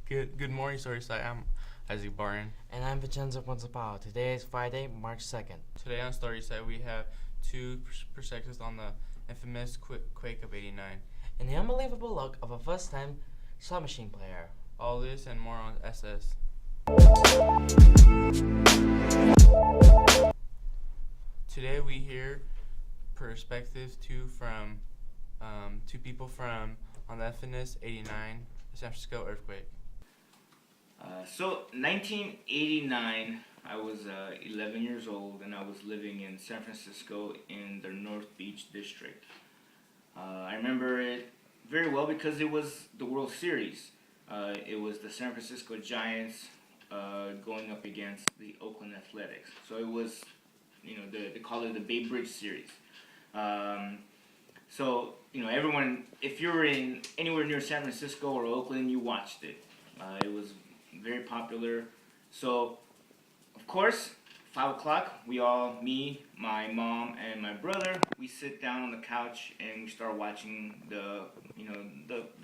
Good morning, Storytime. I'm Isaac Barton. And I'm Vincenzo Principal. Today is Friday, March 2nd. Today on Storytime we have two perspectives on the infamous quake of '89. And the unbelievable luck of a first-time slot machine player. All this and more on SS. Today we hear perspectives from two people from on the infamous '89 San Francisco earthquake. 1989, I was 11 years old and I was living in San Francisco in the North Beach district. I remember it very well because it was the World Series. It was the San Francisco Giants going up against the Oakland Athletics. So it was, they call it the Bay Bridge Series. Everyone, if you were in anywhere near San Francisco or Oakland, you watched it. It was very popular. So, of course, 5 o'clock, me, my mom, and my brother, we sit down on the couch and we start watching the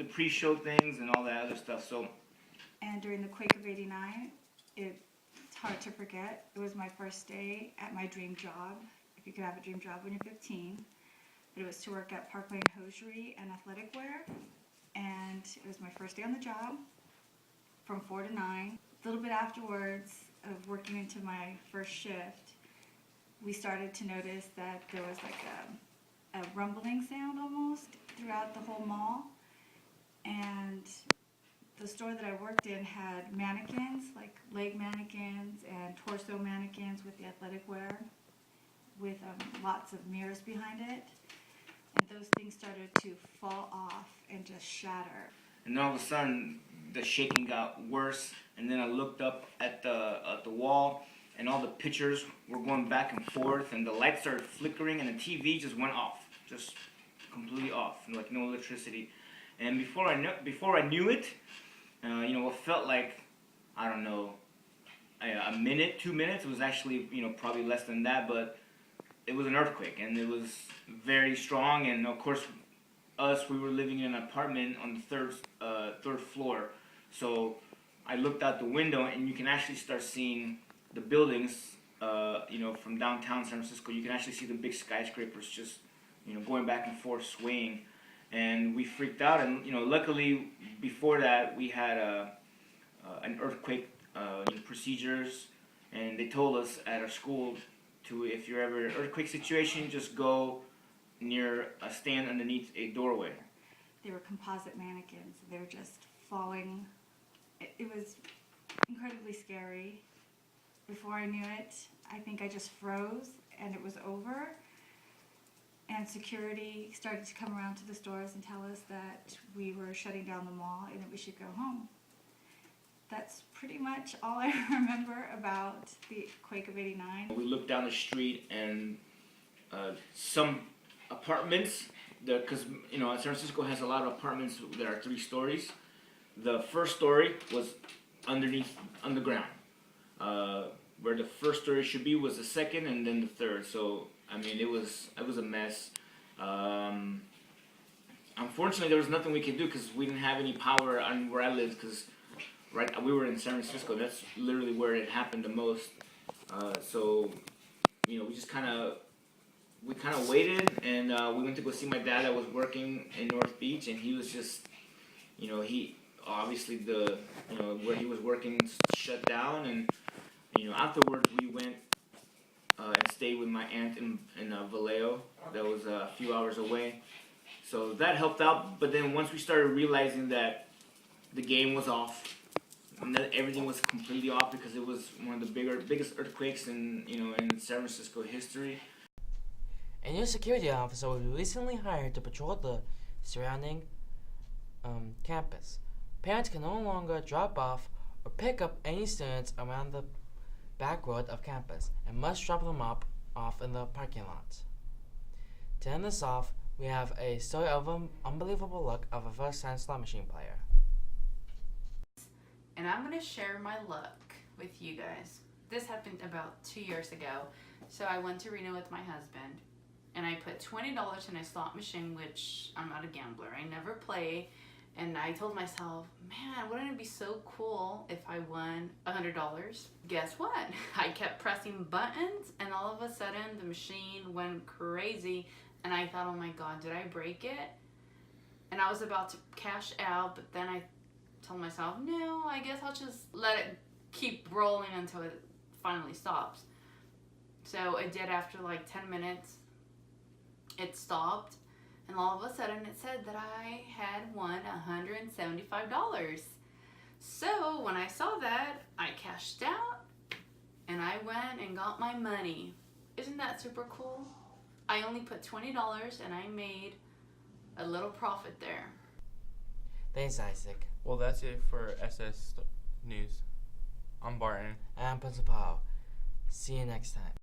pre-show things and all that other stuff. And during the quake of '89, it's hard to forget. It was my first day at my dream job, if you could have a dream job when you're 15. But it was to work at Park Lane Hosiery and Athletic Wear. And it was my first day on the job from 4 to 9. A little bit afterwards of working into my first shift, we started to notice that there was like a rumbling sound almost throughout the whole mall. And the store that I worked in had mannequins, like leg mannequins and torso mannequins with the athletic wear, with lots of mirrors behind it. And those things started to fall off and just shatter. And then all of a sudden, the shaking got worse. And then I looked up at the wall, and all the pictures were going back and forth, and the lights started flickering, and the TV just went off, just completely off, like no electricity. And before I knew it, what felt like, I don't know, a minute, 2 minutes. It was actually, probably less than that, but it was an earthquake, and it was very strong. And of course, we were living in an apartment on the third floor. So I looked out the window, and you can actually start seeing the buildings, from downtown San Francisco. You can actually see the big skyscrapers just, going back and forth, swaying. And we freaked out, and luckily before that we had an earthquake procedures, and they told us at our school to, if you're ever in an earthquake situation, just go stand underneath a doorway. They were composite mannequins. They were just falling. It was incredibly scary. Before I knew it, I think I just froze and it was over. And security started to come around to the stores and tell us that we were shutting down the mall and that we should go home. That's pretty much all I remember about the quake of '89. We looked down the street, and some apartments, because San Francisco has a lot of apartments that are 3 stories. The first story was underground. Where the first story should be was the second, and then the third. So it was a mess. Unfortunately, there was nothing we could do because we didn't have any power on where I lived. Because we were in San Francisco. That's literally where it happened the most. We just kind of waited, and we went to go see my dad that was working in North Beach, and he was just, he obviously where he was working shut down, and afterwards we went and stayed with my aunt in Vallejo. That was a few hours away, so that helped out. But then once we started realizing that the game was off, and that everything was completely off because it was one of the biggest earthquakes in San Francisco history. A new security officer was recently hired to patrol the surrounding campus. Parents can no longer drop off or pick up any students around the back road of campus and must drop them off in the parking lot. To end this off, we have a story of unbelievable luck of a first-time slot machine player. And I'm going to share my luck with you guys. This happened about 2 years ago. So I went to Reno with my husband, and I put $20 in a slot machine, which I'm not a gambler. I never play, And I told myself, man, wouldn't it be so cool if I won $100? Guess what? I kept pressing buttons, and all of a sudden the machine went crazy, and I thought, oh my God, did I break it? And I was about to cash out, but then I told myself, no, I guess I'll just let it keep rolling until it finally stops. So it did. After like 10 minutes, it stopped. And all of a sudden it said that I had won $175. So when I saw that, I cashed out and I went and got my money. Isn't that super cool? I only put $20 and I made a little profit there. Thanks, Isaac. Well, that's it for SS News. I'm Barton. And I'm Principal. See you next time.